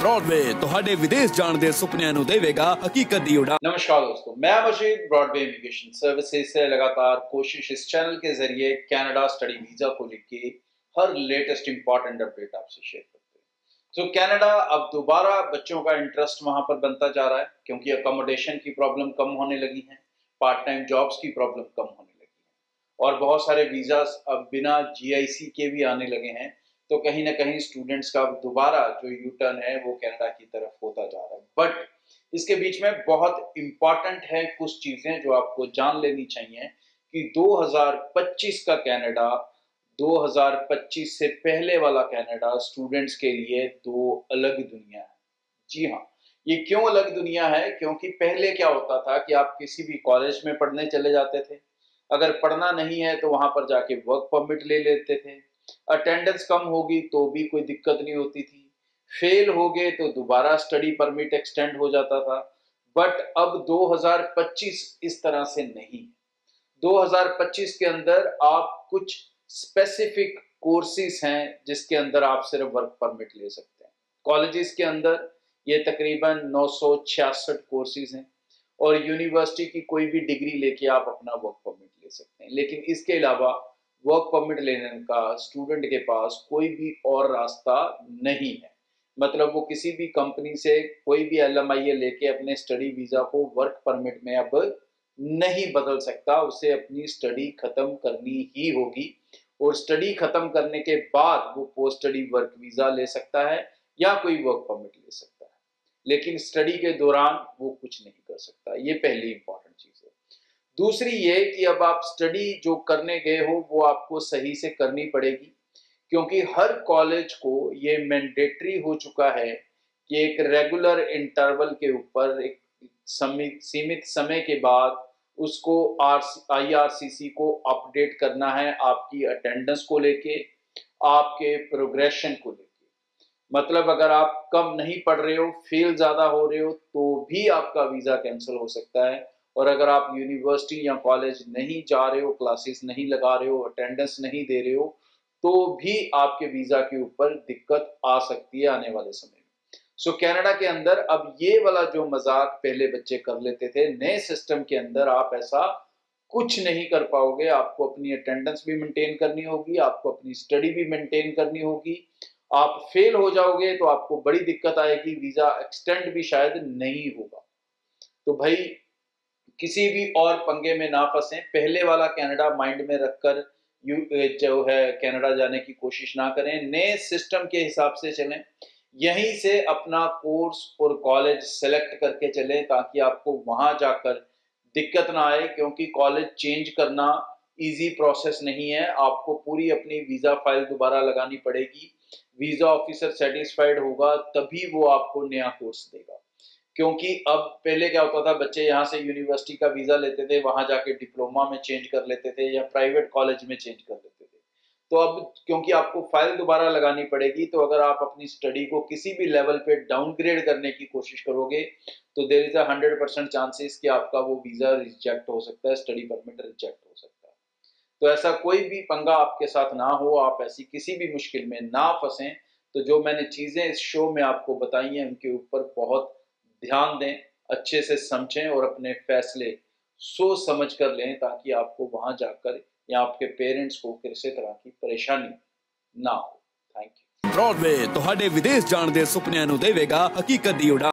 Broadway ਤੁਹਾਡੇ ਵਿਦੇਸ਼ ਜਾਣ ਦੇ ਸੁਪਨਿਆਂ ਨੂੰ ਦੇਵੇਗਾ ਹਕੀਕਤ ਦੀ ਉਡਾਨ। नमस्कार दोस्तों, मैं मजीद ब्रॉडवे इमिग्रेशन सर्विसेज से लगातार कोशिश इस चैनल के जरिए कनाडा स्टडी वीजा को लेके हर लेटेस्ट इंपॉर्टेंट अपडेट आपसे शेयर करते हैं। तो कनाडा अब दोबारा बच्चों का इंटरेस्ट वहां पर बनता जा रहा है क्योंकि अकोमोडेशन की प्रॉब्लम कम होने लगी है, पार्ट टाइम जॉब्स की प्रॉब्लम कम होने लगी है और बहुत सारे वीजास अब बिना GIC के भी आने लगे हैं। तो कहीं ना कहीं स्टूडेंट्स का दोबारा जो यू टर्न है वो कनाडा की तरफ होता जा रहा है। बट इसके बीच में बहुत इंपॉर्टेंट है कुछ चीजें जो आपको जान लेनी चाहिए कि 2025 का कनाडा 2025 से पहले वाला कनाडा स्टूडेंट्स के लिए दो अलग दुनिया है। जी हाँ, ये क्यों अलग दुनिया है? क्योंकि पहले क्या होता था कि आप किसी भी कॉलेज में पढ़ने चले जाते थे, अगर पढ़ना नहीं है तो वहां पर जाके वर्क परमिट ले लेते थे, अटेंडेंस कम होगी तो भी कोई दिक्कत नहीं होती थी, फेल हो गए तो दोबारा स्टडी परमिट एक्सटेंड हो जाता था। बट अब 2025 इस तरह से नहीं। 2025 के अंदर आप कुछ स्पेसिफिक कोर्सेज हैं जिसके अंदर आप सिर्फ वर्क परमिट ले सकते हैं। कॉलेजेस के अंदर ये तकरीबन 966 कोर्सेज हैं और यूनिवर्सिटी की कोई भी डिग्री लेके आप अपना वर्क परमिट ले सकते हैं। लेकिन इसके अलावा वर्क परमिट लेने का स्टूडेंट के पास कोई भी और रास्ता नहीं है। मतलब वो किसी भी कंपनी से कोई भी LMIA लेके अपने स्टडी वीजा को वर्क परमिट में अब नहीं बदल सकता। उसे अपनी स्टडी खत्म करनी ही होगी और स्टडी खत्म करने के बाद वो पोस्ट स्टडी वर्क वीजा ले सकता है या कोई वर्क परमिट ले सकता है, लेकिन स्टडी के दौरान वो कुछ नहीं कर सकता। ये पहली इंपॉर्टेंट चीज है। दूसरी ये कि अब आप स्टडी जो करने गए हो वो आपको सही से करनी पड़ेगी क्योंकि हर कॉलेज को ये मैंडेटरी हो चुका है कि एक रेगुलर इंटरवल के ऊपर एक सीमित समय के बाद उसको IRCC को अपडेट करना है आपकी अटेंडेंस को लेके, आपके प्रोग्रेशन को लेके। मतलब अगर आप कम नहीं पढ़ रहे हो, फेल ज्यादा हो रहे हो तो भी आपका वीजा कैंसिल हो सकता है। और अगर आप यूनिवर्सिटी या कॉलेज नहीं जा रहे हो, क्लासेस नहीं लगा रहे हो, अटेंडेंस नहीं दे रहे हो तो भी आपके वीजा के ऊपर दिक्कत आ सकती है आने वाले समय में। सो कनाडा के अंदर अब ये वाला जो मजाक पहले बच्चे कर लेते थे, नए सिस्टम के अंदर आप ऐसा कुछ नहीं कर पाओगे। आपको अपनी अटेंडेंस भी मेंटेन करनी होगी, आपको अपनी स्टडी भी मेंटेन करनी होगी। आप फेल हो जाओगे तो आपको बड़ी दिक्कत आएगी, वीजा एक्सटेंड भी शायद नहीं होगा। तो भाई किसी भी और पंगे में ना फंसे, पहले वाला कनाडा माइंड में रखकर जो है कनाडा जाने की कोशिश ना करें। नए सिस्टम के हिसाब से चलें, यहीं से अपना कोर्स और कॉलेज सेलेक्ट करके चलें ताकि आपको वहां जाकर दिक्कत ना आए क्योंकि कॉलेज चेंज करना इजी प्रोसेस नहीं है। आपको पूरी अपनी वीजा फाइल दोबारा लगानी पड़ेगी, वीजा ऑफिसर सेटिस्फाइड होगा तभी वो आपको नया कोर्स देगा। क्योंकि अब पहले क्या होता था, बच्चे यहाँ से यूनिवर्सिटी का वीजा लेते थे, वहां जाके डिप्लोमा में चेंज कर लेते थे या प्राइवेट कॉलेज में चेंज कर लेते थे। तो अब क्योंकि आपको फाइल दोबारा लगानी पड़ेगी तो अगर आप अपनी स्टडी को किसी भी लेवल पे डाउनग्रेड करने की कोशिश करोगे तो देयर इज 100% चांसेस कि आपका वो वीजा रिजेक्ट हो सकता है, स्टडी परमिट रिजेक्ट हो सकता है। तो ऐसा कोई भी पंगा आपके साथ ना हो, आप ऐसी किसी भी मुश्किल में ना फंसें। तो जो मैंने चीजें इस शो में आपको बताई हैं उनके ऊपर बहुत ध्यान दें, अच्छे से समझें और अपने फैसले सोच समझ कर लें ताकि आपको वहां जाकर या आपके पेरेंट्स को किसी तरह की परेशानी ना हो। Thank you. ब्रॉडवे ਤੁਹਾਡੇ ਵਿਦੇਸ਼ ਜਾਣ ਦੇ ਸੁਪਨਿਆਂ ਨੂੰ ਦੇਵੇਗਾ ਹਕੀਕਤ ਦੀ ਉਡਾਨ।